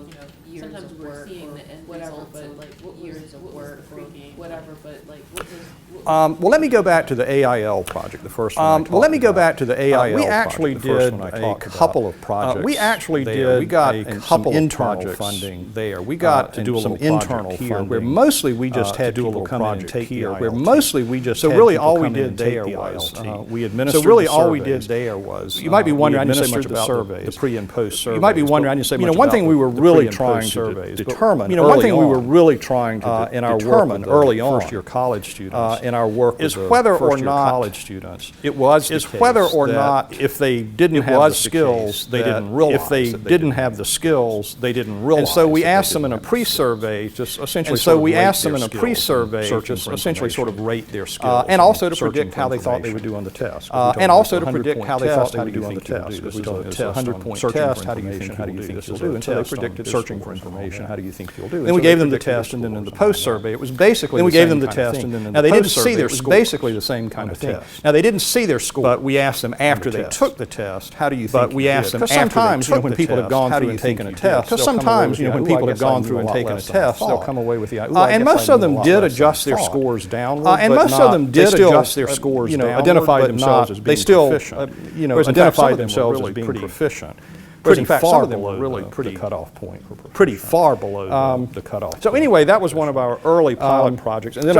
you know, sometimes we're seeing the end result, but like, what years of work or whatever, but like, what was? Well, let me go back to the AIL project, the first one. Well, let me go back to the AIL We actually project, the first did one I a talked about. couple of projects. We actually there. did We got a some couple of internal projects funding there. We got to do a some little internal project here, funding, where mostly we just to had do a people little come in and project take the here, ILT. where mostly we just So had really people all we come in did and take there the was ILT. we administered So really the all we did surveys. there was You might be wondering, I we didn't say much administered about the the pre and post surveys. You might be wondering, I but, didn't say you much know, one about thing we were the really pre and trying post to surveys, but, determine you know, one early thing we were on, really trying to in our work determine with early the on first-year college students in our work is with the whether or first-year not college students it was the is case whether or that not if they didn't it have was the the skills, case they that didn't realize if they that didn't have the skills, they didn't realize. And so we that they asked them in didn't a have the pre-survey, just essentially And so sort of we rate asked them their in a skills pre-survey, searching just for essentially sort of information. rate their skills. And also to searching predict for how they thought they information. would do on the test. And also to 100-point predict how they thought test, they how would do do you on the think you'll test. do? We We told told them them it's a 100-point test, how do you think you'll do? This will do. And so they predicted searching for information, how do you think you'll do? Then we gave them the test, and then in the post-survey, it was basically Then we the gave same them the kind of test, thing. and then in Now, the they didn't see post-survey, their it was scores basically the same kind of thing. test. Now, they didn't see their score. But we asked them after they test. took the test, how do you think But we you asked did? them Because after they sometimes, you know, took when the people have test, gone how do through you and think taken a you did? test, Because they'll come away sometimes, with you know, the, when "Ooh, people I have guess I gone knew through a and lot taken a less than I test, they'll thought." come away with the, And most of them did adjust their scores downward, and but most of not- them they did still, adjust their scores you know, downward, identify but themselves not- as they being still, proficient. you know, Whereas in fact, some identify of them were themselves as really being pretty proficient. Whereas in fact, some of them were really pretty cutoff point, pretty far below the cutoff. So anyway, that was one of our early pilot projects, and then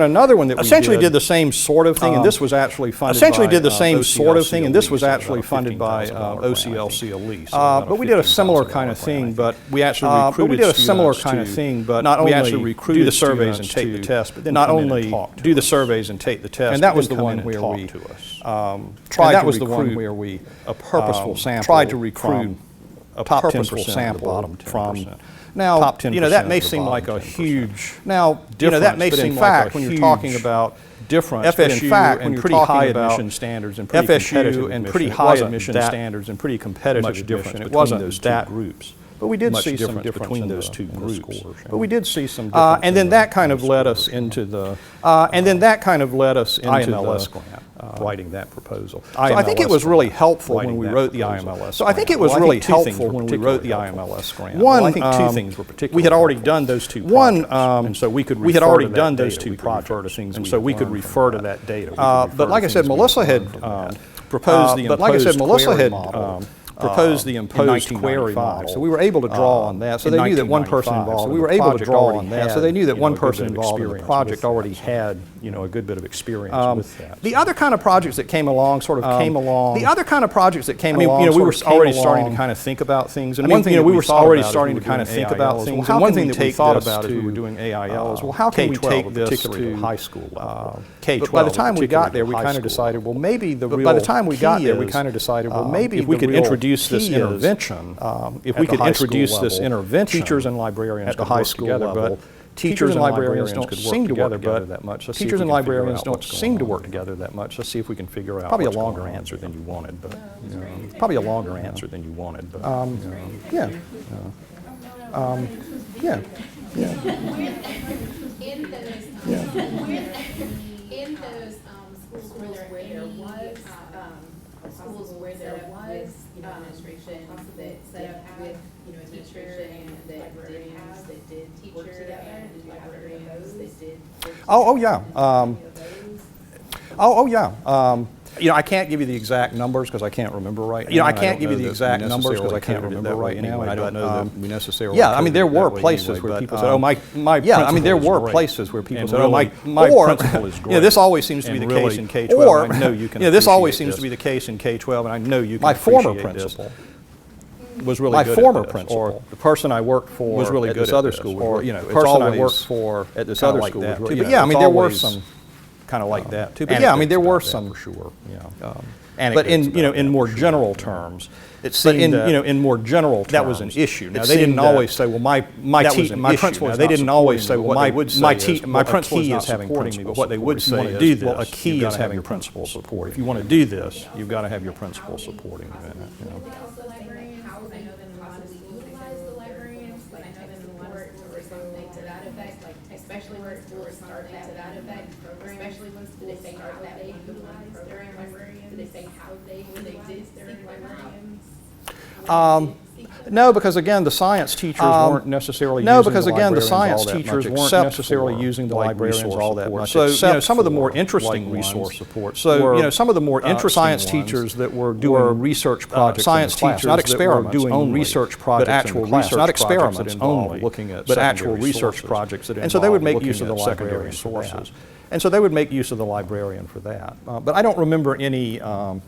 another one that we essentially did the same sort of thing, and this was actually funded by OCLC Elise. But we did a similar kind of thing, but we actually recruited students to not only do the surveys and take the test, but then not only do the surveys and take the test, and that was the one where we tried to recruit a purposeful sample, tried to recruit a purposeful sample from. Now, that may seem like a huge difference, that may seem like when you're talking about difference, FSU and pretty high admission standards and pretty competitive and pretty high admission standards and pretty competitive admission. It wasn't those that groups. But we did see some difference between those two groups. But we did see some difference. And then that kind of led us into the IMLS grant, writing that proposal. So I think it was really helpful when we wrote the IMLS. So I think it was really helpful when we wrote the IMLS grant. One, I think two things were particularly. We had already done those two projects, and so we could refer to that data, and so we could refer to that data. But like I said, Melissa had proposed the imposed query model. So we were able to draw on that. So they knew that one person involved. So we were able to draw on that. So they knew that one person involved in the project already had, a good bit of experience with that. The other kind of projects that came along we were already starting to kind of think about things. And one thing we were already starting to kind of think about things. And one thing that we thought about as we were doing AIL is, well, how can we take this to high school level? K-12. By the time we got there, we kind of decided, well, maybe the real. By the time we got there, we kind of decided, well, maybe if we could introduce this intervention, teachers and librarians at the high school level. Teachers and librarians don't seem to work together that much. Teachers and librarians don't seem to work together that much. Let's see if we can figure out. Probably a longer answer than you wanted, but probably a longer answer than you wanted, but yeah. In those schools where there was administration that set up with a teacher and that librarians that did work together, librarians that did. I can't give you the exact numbers because I can't remember right now. I can't give you the exact numbers because I can't remember right now, and I don't know that we necessarily. Yeah, I mean there were places where people said, "Oh, my principal is great." This always seems to be the case in K-12. Or I know you can. This always seems to be the case in K-12, and I know you can. My former principal was really good. My former principal, or the person I worked for, was really good at this other school, or the person I worked for at this other school was really. But yeah, I mean there were some. Kind of like that too, but yeah, I mean there were some for sure. But in more general terms, it seemed that was an issue. Now they didn't always say, well, my principal. They didn't always say, well, my principal is not supporting me. But what they would say is, well, a key is having principal support. If you want to do this, you've got to have your principal supporting you. Especially where schools start to that effect, especially when schools start that they utilize during librarians, did they say how they did during librarians? No, because again, the science teachers weren't necessarily using the librarians all that much. So some of the more interesting resource support. So some of the more interesting science teachers that were doing research projects, science teachers, not experiments, doing research projects, but actual research, not experiments only, looking at, but actual research projects that. And so they would make use of the secondary sources. And so they would make use of the librarian for that. But I don't remember any. But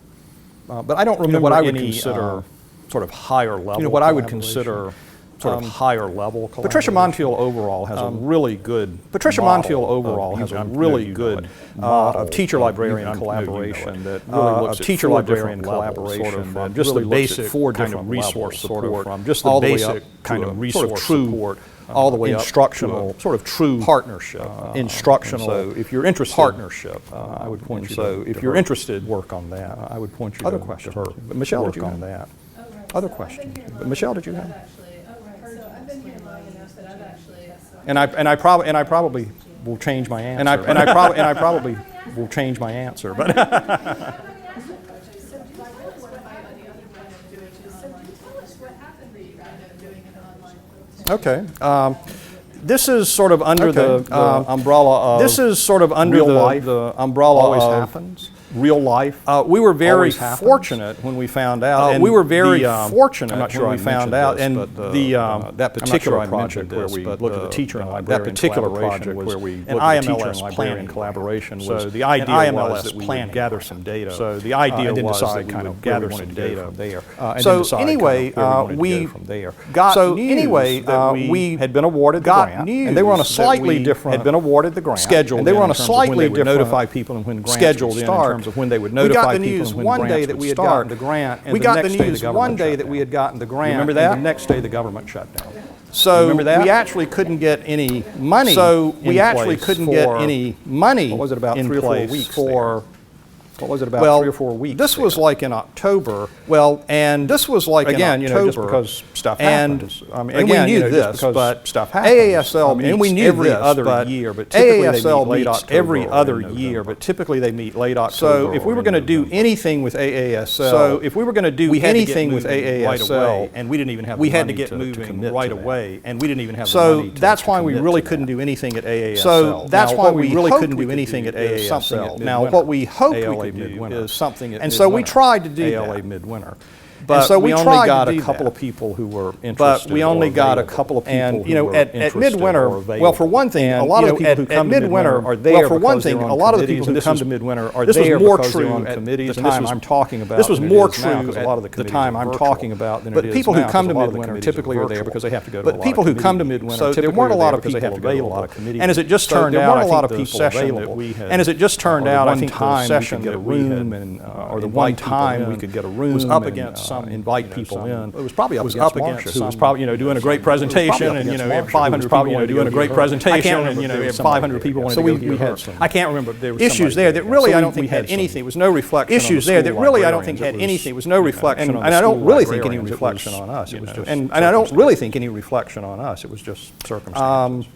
I don't remember what I would consider. Sort of higher level. What I would consider sort of higher level. Patricia Montiel overall has a really good. Patricia Montiel overall has a really good of teacher-librarian collaboration that really looks at teacher-librarian collaboration that just the basic four kind of resource support from just the basic kind of resource support. All the way instructional, sort of true partnership, instructional. So if you're interested, partnership, I would point you. So if you're interested, work on that. I would point you. Other questions. But Michelle, did you have that? Other questions. But Michelle, did you have? And I probably will change my answer. And I probably will change my answer. But. Okay. This is sort of under the umbrella of. This is sort of under the umbrella of. Always happens. real life. We were very fortunate when we found out. We were very fortunate I'm not sure when we found out. And that particular project where we looked at the teacher and librarian that particular collaboration project was where we an looked at the teacher IMLS and librarian planning collaboration. So the idea was that we planning would gather some data. So the idea and then was decide that kind we of would gather really some wanted to go data from there. and So then decide anyway, kind of where we wanted to we go from there. got So news anyway, that we had been awarded the got grant, news and they were on a that slightly we different had been awarded the grant schedule, and they were on a in terms of when slightly they would different notify people and when grants scheduled would in start. terms of when they would We got notify the people news and when one day grants that would we had start. gotten the grant, and We the got the next day the news government one day shut that down. we had gotten the grant. Remember and that? the next day the government shut down. So Remember that? we actually couldn't get any money. So we in actually place couldn't get for- any money. What was it, about in 3 or 4 place weeks for? What was it, about Well, 3 or 4 weeks? this was there? like in October. Well, And this was like again, in you know, October. just because stuff and happens. I mean, and again, we you knew know, just this, because but stuff happens. AASL I mean, and we meets knew every this, other but year, but typically they AASL meet late meets October every or other in year, November. but typically they meet late October. So if we were going to do November. anything with AASL, So if we were going to do we had to get anything with moving right AASL, away, and we didn't even have we the had to money get to moving commit right to that. away. and we didn't even have the So money to that's why we commit really to couldn't that. do anything at AASL. So that's Now, why what we we really hoped couldn't we do could anything at is something AASL. at Now, what we hoped we ALA could do midwinter. is something at And so we midwinter. tried to do ALA that. midwinter. But so we we only tried got to a do couple that. of people who were interested. But we only or got a available. couple of people and, you who know, were at interested midwinter, or available. well, for one thing, a And, lot you of the know, people who at come to midwinter midwinter are there well, for one because thing, they're a on lot of the committees, people who and this come was- to midwinter are this was there more because they're true on at committees. the and this time was- I'm talking about This was than it more is now, true 'cause a at lot of the the committees time are I'm virtual. talking about than But it is people who now, come 'cause to a lot of the midwinter committees typically are there virtual. because they have to go to a But lot people of who come to committees. midwinter So there typically weren't a are lot there of because they people have to go to a available. lot of committees. And as it just So turned there out, weren't I a lot think of the people session that available. we had, And as it just turned or the out, I one think the time we session could get a that we had, room and or the invite one people time in we could get a room was up and, against some invite you know, people some- in. It was probably up was against up against Marsha, who was some, probably, you know, doing a great presentation, and, you know, 500 people, you know, doing a great presentation, and, you know, 500 people wanted to go hear her. I can't remember, there was issues there that really I don't think had anything. It was no reflection on the issues there that school really I don't think librarians. had It was, anything. It was no reflection on the and I don't school really think any librarians. It reflection was, on us. It you was know, just and I don't really think any reflection on us. It was just circumstances.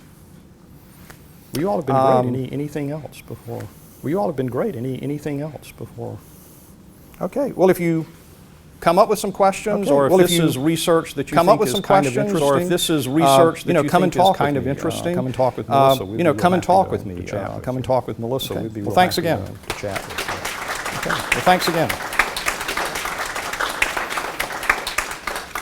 Well, you all have been great. Anything else before? Well, you all have been great. Anything else before? Okay. Well, if you come up with some questions, or if this is research that you come think up with is some kind of questions, interesting, or if this is research that you know, you come and think is talk kind with of me. interesting, Come and talk with Melissa. We'd be you know, real come and happy talk to- with me. to chat with Come you. and talk with Melissa. Okay. We'd be Well, real thanks happy again. to chat with you. Okay. Well, thanks again.